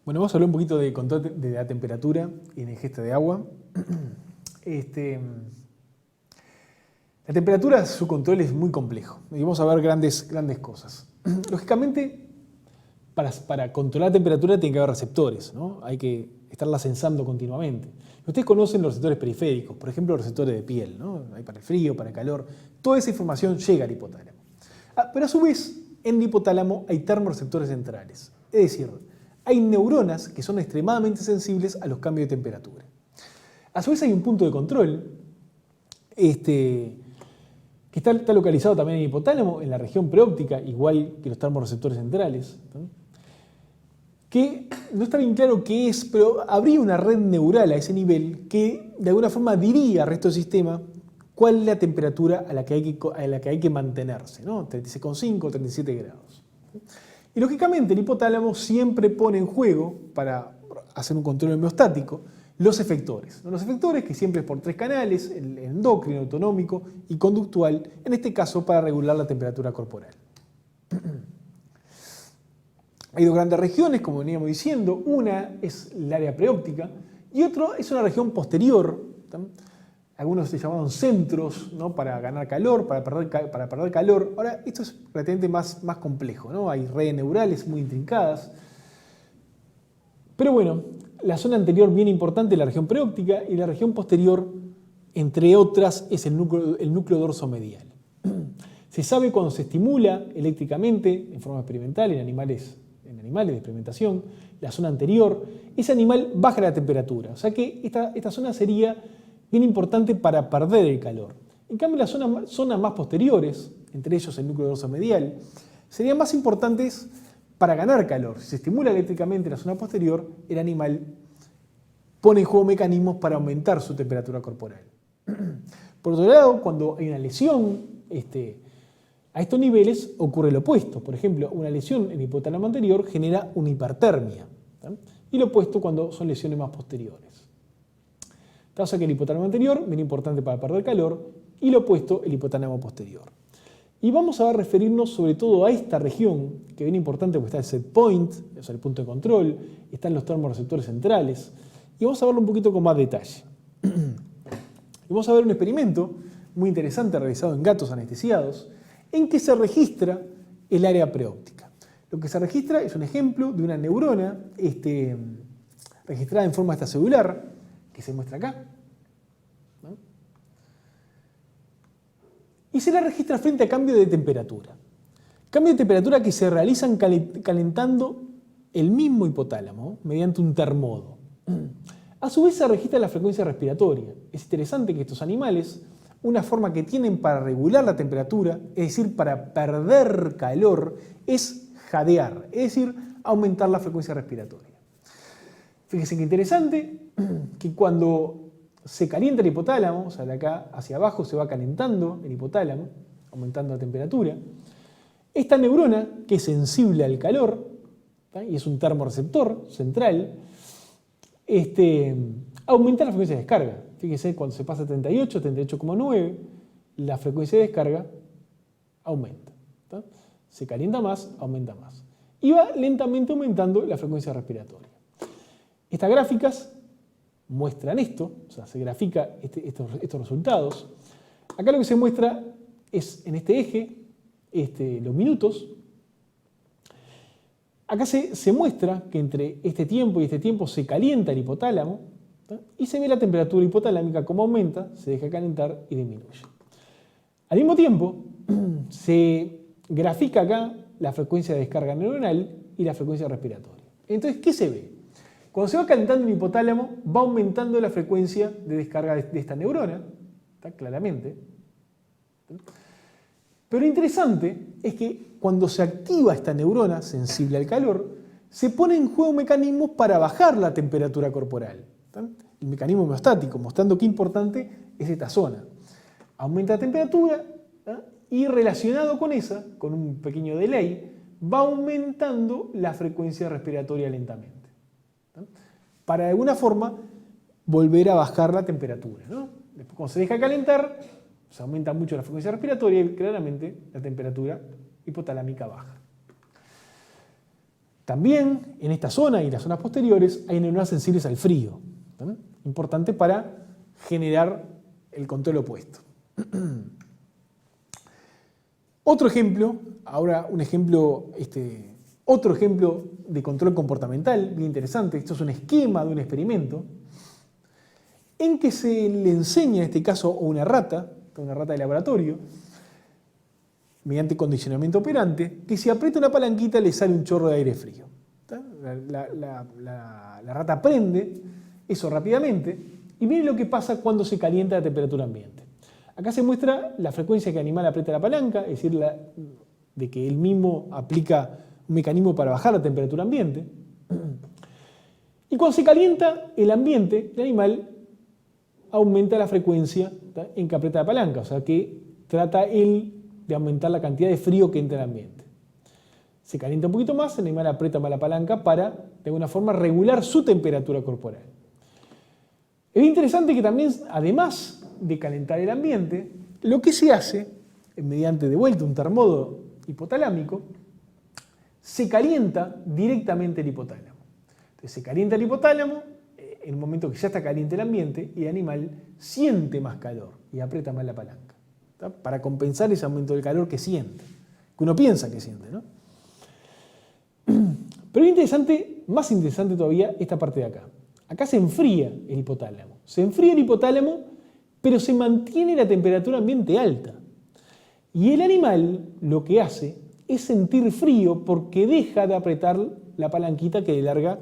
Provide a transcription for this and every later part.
Bueno, vamos a hablar un poquito de control de la temperatura y de ingesta de agua. La temperatura, su control es muy complejo y vamos a ver grandes cosas. Lógicamente, para controlar la temperatura tiene que haber receptores, ¿no? Hay que estarla sensando continuamente. Ustedes conocen los receptores periféricos, por ejemplo, los receptores de piel, ¿no? Hay para el frío, para el calor. Toda esa información llega al hipotálamo. Pero a su vez, en el hipotálamo hay termorreceptores centrales. Es decir, hay neuronas que son extremadamente sensibles a los cambios de temperatura. A su vez hay un punto de control que está localizado también en el hipotálamo, en la región preóptica, igual que los termorreceptores centrales, ¿no? Que no está bien claro qué es, pero habría una red neural a ese nivel que de alguna forma diría al resto del sistema cuál es la temperatura a la que hay que mantenerse, ¿no? 36,5 o 37 grados. Y lógicamente el hipotálamo siempre pone en juego, para hacer un control homeostático, los efectores. Los efectores que siempre es por 3 canales, el endocrino, autonómico y conductual, en este caso para regular la temperatura corporal. Hay dos grandes regiones, como veníamos diciendo. Una es el área preóptica y otra es una región posterior. Algunos se llamaban centros, ¿no? Para ganar calor, para perder calor. Ahora, esto es relativamente más complejo, ¿no? Hay redes neurales muy intrincadas. Pero bueno, la zona anterior bien importante es la región preóptica y la región posterior, entre otras, es el núcleo dorsomedial. Se sabe cuando se estimula eléctricamente, en forma experimental, en animales de experimentación, la zona anterior, ese animal baja la temperatura. O sea que esta zona sería bien importante para perder el calor. En cambio, las zonas más posteriores, entre ellos el núcleo dorsomedial, serían más importantes para ganar calor. Si se estimula eléctricamente la zona posterior, el animal pone en juego mecanismos para aumentar su temperatura corporal. Por otro lado, cuando hay una lesión a estos niveles, ocurre lo opuesto. Por ejemplo, una lesión en el hipotálamo anterior genera una hipertermia, ¿sí? Y lo opuesto cuando son lesiones más posteriores. O sea que el hipotálamo anterior, bien importante para perder calor, y lo opuesto, el hipotálamo posterior. Y vamos a referirnos sobre todo a esta región, que es bien importante porque está el set point, o sea, el punto de control, están los termorreceptores centrales, y vamos a verlo un poquito con más detalle. Y vamos a ver un experimento muy interesante realizado en gatos anestesiados, en que se registra el área preóptica. Lo que se registra es un ejemplo de una neurona registrada en forma extracelular, que se muestra acá, ¿no? Y se la registra frente a cambio de temperatura. Cambio de temperatura que se realizan calentando el mismo hipotálamo mediante un termodo. A su vez se registra la frecuencia respiratoria. Es interesante que estos animales, una forma que tienen para regular la temperatura, es decir, para perder calor, es jadear, es decir, aumentar la frecuencia respiratoria. Fíjense qué interesante que cuando se calienta el hipotálamo, o sea, de acá hacia abajo se va calentando el hipotálamo, aumentando la temperatura, esta neurona, que es sensible al calor, ¿tá? Y es un termorreceptor central, aumenta la frecuencia de descarga. Fíjense, cuando se pasa a 38, 38,9, la frecuencia de descarga aumenta, ¿tá? Se calienta más, aumenta más. Y va lentamente aumentando la frecuencia respiratoria. Estas gráficas muestran esto, o sea, se grafica estos resultados. Acá lo que se muestra es en este eje los minutos. Acá se muestra que entre este tiempo y este tiempo se calienta el hipotálamo, ¿tá? Y se ve la temperatura hipotalámica como aumenta, se deja calentar y disminuye. Al mismo tiempo, se grafica acá la frecuencia de descarga neuronal y la frecuencia respiratoria. Entonces, ¿qué se ve? Cuando se va calentando el hipotálamo, va aumentando la frecuencia de descarga de esta neurona, ¿tá? Claramente. Pero lo interesante es que cuando se activa esta neurona sensible al calor, se ponen en juego mecanismos para bajar la temperatura corporal, ¿tá? El mecanismo homeostático, mostrando qué importante es esta zona. Aumenta la temperatura, ¿tá? Y relacionado con esa, con un pequeño delay, va aumentando la frecuencia respiratoria lentamente, ¿tá? Para de alguna forma volver a bajar la temperatura, ¿no? Después, cuando se deja calentar, se aumenta mucho la frecuencia respiratoria y claramente la temperatura hipotalámica baja. También en esta zona y las zonas posteriores hay neuronas sensibles al frío, ¿no? Importante para generar el control opuesto. Otro ejemplo, ahora otro ejemplo de control comportamental, bien interesante. Esto es un esquema de un experimento en que se le enseña, en este caso, a una rata de laboratorio, mediante condicionamiento operante, que si aprieta una palanquita le sale un chorro de aire frío. La rata aprende eso rápidamente y miren lo que pasa cuando se calienta la temperatura ambiente. Acá se muestra la frecuencia que el animal aprieta la palanca, es decir, de que él mismo aplica un mecanismo para bajar la temperatura ambiente. Y cuando se calienta el ambiente, el animal aumenta la frecuencia en que aprieta la palanca, o sea que trata él de aumentar la cantidad de frío que entra al ambiente. Se calienta un poquito más, el animal aprieta más la palanca para, de alguna forma, regular su temperatura corporal. Es interesante que también, además de calentar el ambiente, lo que se hace, mediante de vuelta un termómetro hipotalámico, se calienta directamente el hipotálamo. Entonces se calienta el hipotálamo en un momento que ya está caliente el ambiente y el animal siente más calor y aprieta más la palanca, ¿tá? Para compensar ese aumento del calor que siente, que uno piensa que siente, ¿no? Pero es interesante, más interesante todavía, esta parte de acá. Acá se enfría el hipotálamo. Se enfría el hipotálamo, pero se mantiene la temperatura ambiente alta. Y el animal lo que hace es sentir frío porque deja de apretar la palanquita que le larga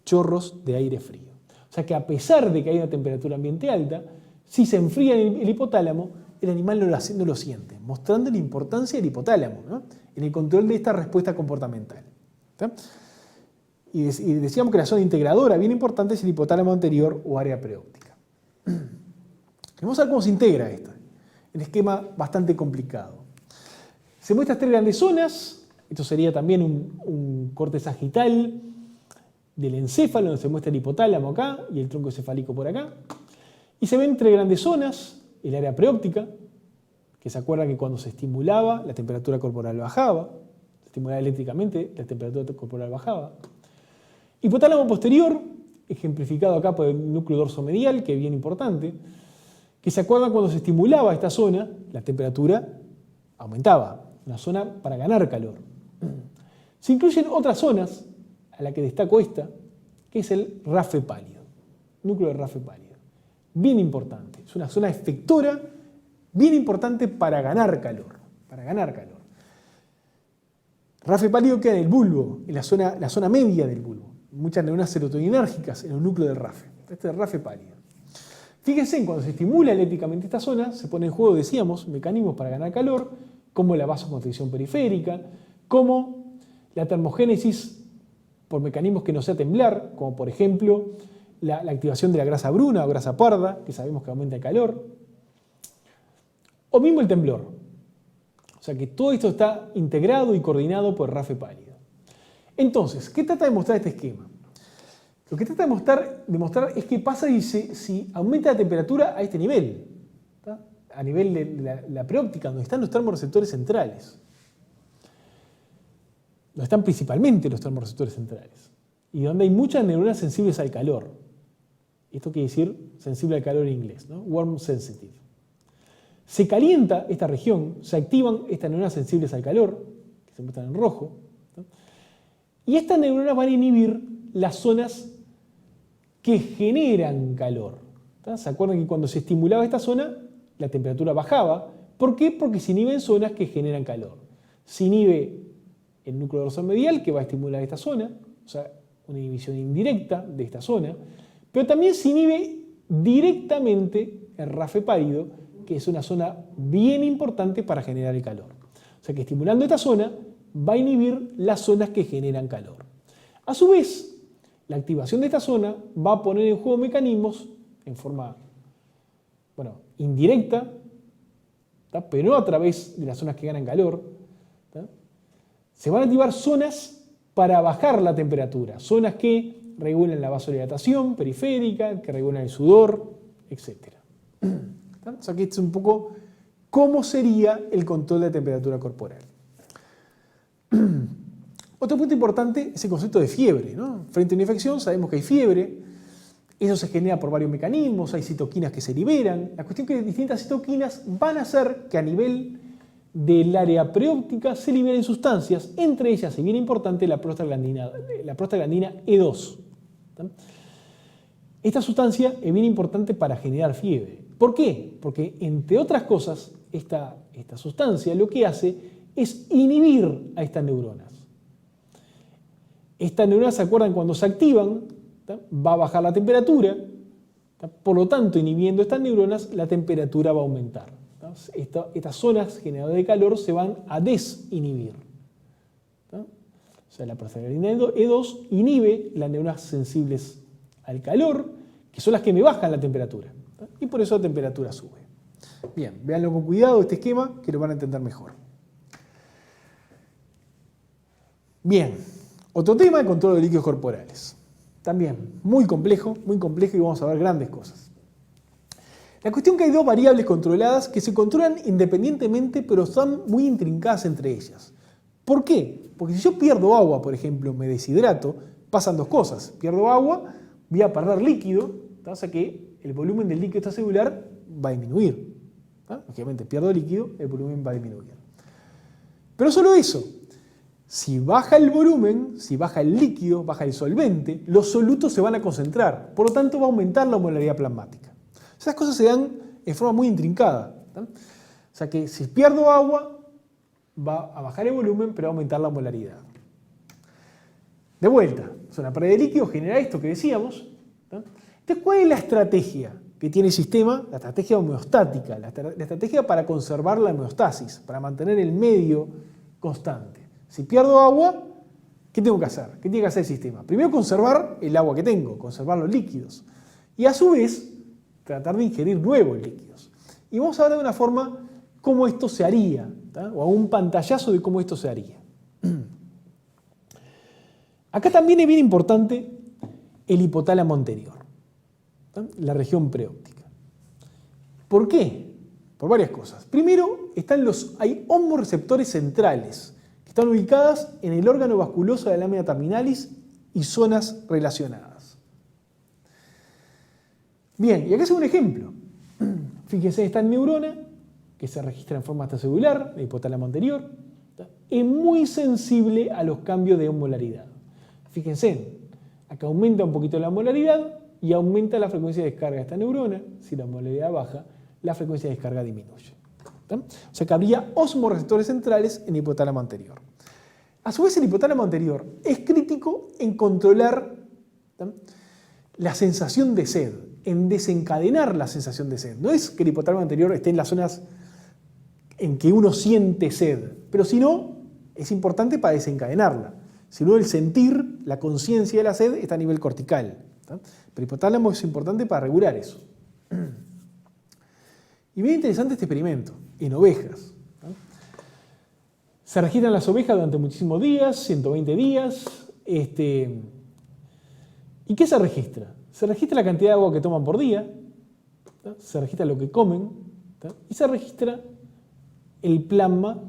chorros de aire frío. O sea que a pesar de que hay una temperatura ambiente alta, si se enfría el hipotálamo, el animal no lo siente, mostrando la importancia del hipotálamo, ¿no? En el control de esta respuesta comportamental. ¿Tá? Y decíamos que la zona integradora bien importante es el hipotálamo anterior o área preóptica. Vamos a ver cómo se integra esto. Un esquema bastante complicado. Se muestran 3 grandes zonas. Esto sería también un corte sagital del encéfalo, donde se muestra el hipotálamo acá y el tronco encefálico por acá. Y se ven 3 grandes zonas. El área preóptica, que se acuerda que cuando se estimulaba, la temperatura corporal bajaba. Se estimulaba eléctricamente, la temperatura corporal bajaba. Hipotálamo posterior, ejemplificado acá por el núcleo dorsomedial, que es bien importante, que se acuerda cuando se estimulaba esta zona, la temperatura aumentaba, una zona para ganar calor. Se incluyen otras zonas, a la que destaco esta, que es el RAFE pálido, núcleo de RAFE pálido. Bien importante, es una zona efectora, bien importante para ganar calor, RAFE pálido queda en el bulbo, en la zona media del bulbo. Muchas neuronas serotoninérgicas en el núcleo del RAFE. Este es el RAFE pálido. Fíjense, cuando se estimula eléctricamente esta zona, se pone en juego, decíamos, mecanismos para ganar calor, como la vasoconstricción periférica, como la termogénesis por mecanismos que no sea temblar, como por ejemplo la activación de la grasa bruna o grasa parda, que sabemos que aumenta el calor, o mismo el temblor. O sea que todo esto está integrado y coordinado por el RAFE pálido. Entonces, ¿qué trata de mostrar este esquema? Lo que trata de mostrar es qué pasa si aumenta la temperatura a este nivel, ¿tá? A nivel de la preóptica, donde están los termorreceptores centrales. Donde están principalmente los termorreceptores centrales. Y donde hay muchas neuronas sensibles al calor. Esto quiere decir sensible al calor en inglés, ¿no? Warm sensitive. Se calienta esta región, se activan estas neuronas sensibles al calor, que se muestran en rojo, ¿no? Y estas neuronas van a inhibir las zonas que generan calor. ¿Tá? ¿Se acuerdan que cuando se estimulaba esta zona, la temperatura bajaba? ¿Por qué? Porque se inhiben zonas que generan calor. Se inhibe el núcleo dorsomedial, que va a estimular esta zona, o sea, una inhibición indirecta de esta zona, pero también se inhibe directamente el RAFE pálido, que es una zona bien importante para generar el calor. O sea que estimulando esta zona, va a inhibir las zonas que generan calor. A su vez, la activación de esta zona va a poner en juego mecanismos en forma, indirecta, ¿tá? Pero no a través de las zonas que ganan calor. ¿Tá? Se van a activar zonas para bajar la temperatura, zonas que regulan la vasodilatación periférica, que regulan el sudor, etc. ¿Tá? O sea que este es un poco cómo sería el control de la temperatura corporal. Otro punto importante es el concepto de fiebre, ¿no? Frente a una infección sabemos que hay fiebre, eso se genera por varios mecanismos, hay citoquinas que se liberan. La cuestión es que distintas citoquinas van a hacer que a nivel del área preóptica se liberen sustancias, entre ellas, y bien importante, la prostaglandina E2. Esta sustancia es bien importante para generar fiebre. ¿Por qué? Porque, entre otras cosas, esta sustancia lo que hace es inhibir a estas neuronas. Estas neuronas, ¿se acuerdan? Cuando se activan, va a bajar la temperatura, por lo tanto, inhibiendo estas neuronas, la temperatura va a aumentar. Estas zonas generadoras de calor se van a desinhibir. O sea, la prostaglandina E2 inhibe las neuronas sensibles al calor, que son las que me bajan la temperatura. Y por eso la temperatura sube. Bien, véanlo con cuidado este esquema, que lo van a entender mejor. Bien, otro tema, el control de líquidos corporales. También muy complejo y vamos a ver grandes cosas. La cuestión es que hay dos variables controladas que se controlan independientemente, pero están muy intrincadas entre ellas. ¿Por qué? Porque si yo pierdo agua, por ejemplo, me deshidrato, pasan dos cosas. Pierdo agua, voy a perder líquido, o sea que el volumen del líquido extracelular va a disminuir. Obviamente pierdo líquido, el volumen va a disminuir. Pero solo eso. Si baja el volumen, si baja el líquido, baja el solvente, los solutos se van a concentrar. Por lo tanto, va a aumentar la osmolaridad plasmática. Esas cosas se dan en forma muy intrincada. O sea que si pierdo agua, va a bajar el volumen, pero va a aumentar la osmolaridad. De vuelta, es una pérdida de líquido, genera esto que decíamos. Entonces, ¿cuál es la estrategia que tiene el sistema? La estrategia homeostática, la estrategia para conservar la homeostasis, para mantener el medio constante. Si pierdo agua, ¿qué tengo que hacer? ¿Qué tiene que hacer el sistema? Primero, conservar el agua que tengo, conservar los líquidos. Y a su vez, tratar de ingerir nuevos líquidos. Y vamos a ver de una forma cómo esto se haría, o a un pantallazo de cómo esto se haría. Acá también es bien importante el hipotálamo anterior, la región preóptica. ¿Por qué? Por varias cosas. Primero, hay hormoreceptores centrales, que están ubicadas en el órgano vasculoso de la lámina terminalis y zonas relacionadas. Bien, y acá es un ejemplo. Fíjense, esta neurona, que se registra en forma extracelular, el hipotálamo anterior, es muy sensible a los cambios de osmolaridad. Fíjense, acá aumenta un poquito la osmolaridad y aumenta la frecuencia de descarga de esta neurona. Si la osmolaridad baja, la frecuencia de descarga disminuye. O sea que habría osmoreceptores centrales en el hipotálamo anterior. A su vez, el hipotálamo anterior es crítico en controlar la sensación de sed, en desencadenar la sensación de sed. No es que el hipotálamo anterior esté en las zonas en que uno siente sed, pero si no, es importante para desencadenarla. Si no, el sentir, la conciencia de la sed está a nivel cortical. Pero el hipotálamo es importante para regular eso. Y bien interesante este experimento, en ovejas. Se registran las ovejas durante muchísimos días, 120 días. ¿Y qué se registra? Se registra la cantidad de agua que toman por día, se registra lo que comen, y se registra el plasma,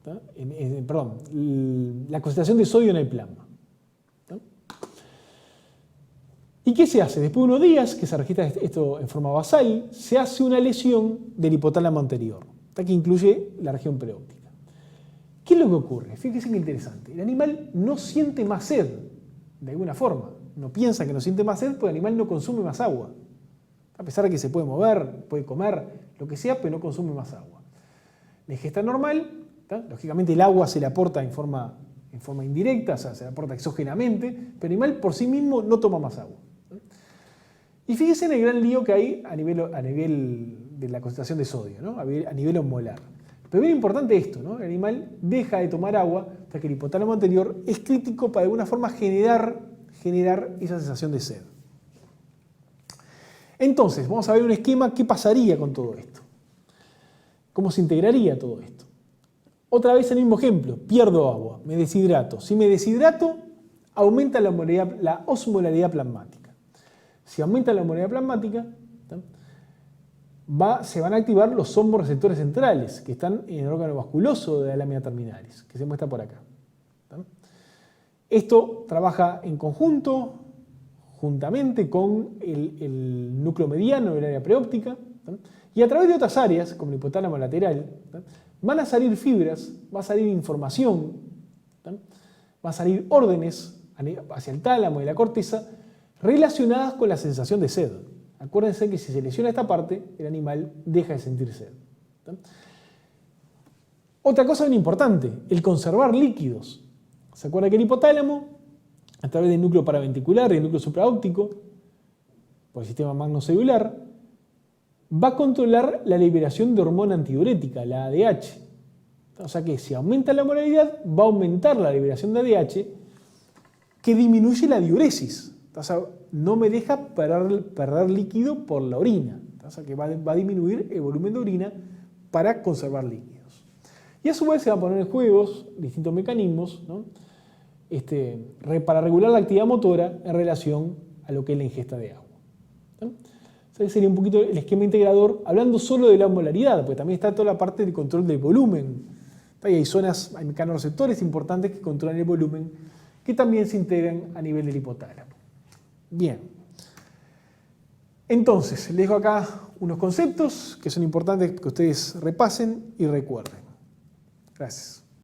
la concentración de sodio en el plasma. ¿Y qué se hace? Después de unos días, que se registra esto en forma basal, se hace una lesión del hipotálamo anterior, que incluye la región preóptica. ¿Qué es lo que ocurre? Fíjense qué interesante. El animal no siente más sed, de alguna forma. No piensa que no siente más sed porque el animal no consume más agua. A pesar de que se puede mover, puede comer, lo que sea, pero no consume más agua. La ingesta normal, lógicamente el agua se le aporta en forma indirecta, o sea, se le aporta exógenamente, pero el animal por sí mismo no toma más agua. Y fíjense en el gran lío que hay a nivel de la concentración de sodio, ¿no? a nivel osmolar. Pero bien importante esto, ¿no? El animal deja de tomar agua hasta que el hipotálamo anterior es crítico para de alguna forma generar esa sensación de sed. Entonces, vamos a ver un esquema, ¿qué pasaría con todo esto? ¿Cómo se integraría todo esto? Otra vez el mismo ejemplo, pierdo agua, me deshidrato. Si me deshidrato, aumenta la osmolaridad plasmática. Si aumenta la osmolaridad plasmática, se van a activar los hormoreceptores centrales, que están en el órgano vasculoso de la lámina terminalis, que se muestra por acá. Esto trabaja en conjunto, juntamente con el núcleo mediano del área preóptica, y a través de otras áreas, como el hipotálamo lateral, van a salir fibras, va a salir información, va a salir órdenes hacia el tálamo y la corteza relacionadas con la sensación de sed. Acuérdense que si se lesiona esta parte, el animal deja de sentir sed. Otra cosa bien importante, el conservar líquidos. ¿Se acuerda que el hipotálamo, a través del núcleo paraventricular y el núcleo supraóptico, por el sistema magnocelular, va a controlar la liberación de hormona antidiurética, la ADH. O sea que si aumenta la osmolaridad, va a aumentar la liberación de ADH, que disminuye la diuresis. O sea, no me deja perder líquido por la orina. O sea que va a disminuir el volumen de orina para conservar líquidos. Y a su vez se van a poner en juego distintos mecanismos, ¿no? Para regular la actividad motora en relación a lo que es la ingesta de agua. ¿No? Ese sería un poquito el esquema integrador, hablando solo de la osmolaridad, porque también está toda la parte del control del volumen. Y hay mecanorreceptores importantes que controlan el volumen, que también se integran a nivel del hipotálamo. Bien. Entonces, les dejo acá unos conceptos que son importantes que ustedes repasen y recuerden. Gracias.